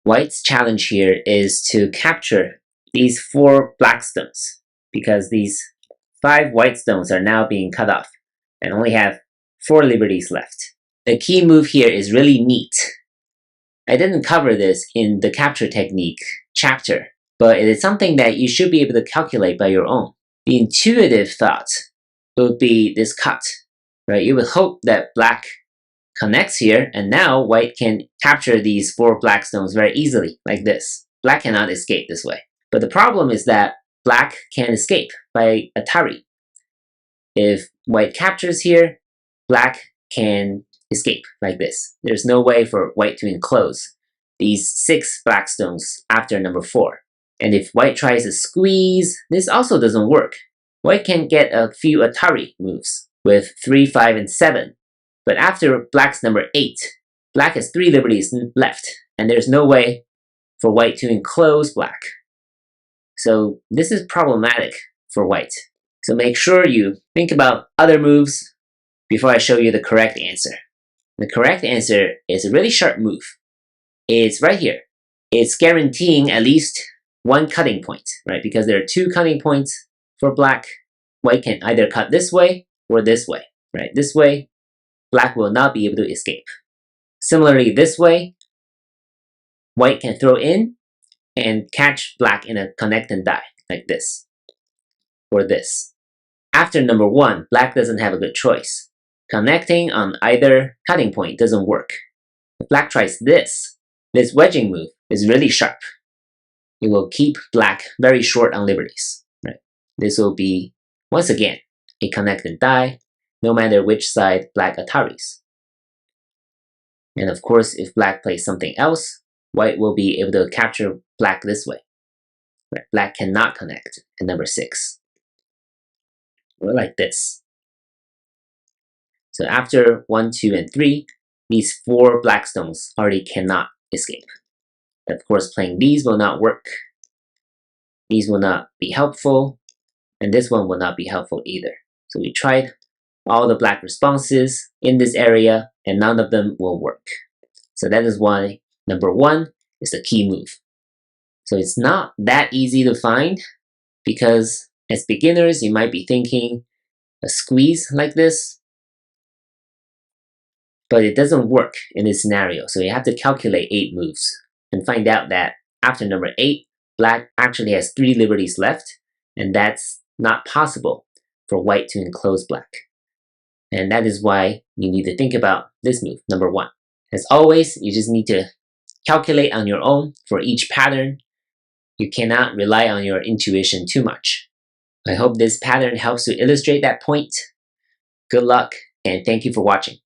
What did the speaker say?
White's challenge here is to capture these 4 black stones, because these 5 white stones are now being cut off and only have 4 liberties left. The key move here is really neat. I didn't cover this in the capture technique chapter, but it is something that you should be able to calculate by your own. The intuitive thought would be this cut, right? You would hope that black connects here, and now white can capture these 4 black stones very easily, like this. Black cannot escape this way. But the problem is that black can escape by Atari. If white captures here, black can escape like this. There's no way for white to enclose these 6 black stones after number 4. And if white tries to squeeze, this also doesn't work. White can get a few Atari moves with 3, 5, and 7. But after black's number 8, black has 3 liberties left, and there's no way for white to enclose black. So this is problematic for white. So make sure you think about other moves before I show you the correct answer. The correct answer is a really sharp move. It's right here. It's guaranteeing at least 1 cutting point, right? Because there are 2 cutting points for black. White can either cut this way or this way, right? This way, black will not be able to escape. Similarly, this way, white can throw in and catch black in a connect and die, like this, or this. After number 1, black doesn't have a good choice. Connecting on either cutting point doesn't work. If black tries this wedging move is really sharp. It will keep black very short on liberties, right? This will be, once again, a connect and die, no matter which side black Ataris. And of course, if black plays something else, white will be able to capture black this way. Right? Black cannot connect at number 6. Or like this. So after 1, 2, and 3, these 4 black stones already cannot escape. Of course, playing these will not work. These will not be helpful, and this one will not be helpful either. So we tried all the black responses in this area, and none of them will work. So that is why number 1 is the key move. So it's not that easy to find, because as beginners, you might be thinking a squeeze like this, but it doesn't work in this scenario. So you have to calculate 8 moves and find out that after number 8, black actually has 3 liberties left, and that's not possible for white to enclose black. And that is why you need to think about this move, number 1. As always, you just need to calculate on your own for each pattern. You cannot rely on your intuition too much. I hope this pattern helps to illustrate that point. Good luck, and thank you for watching.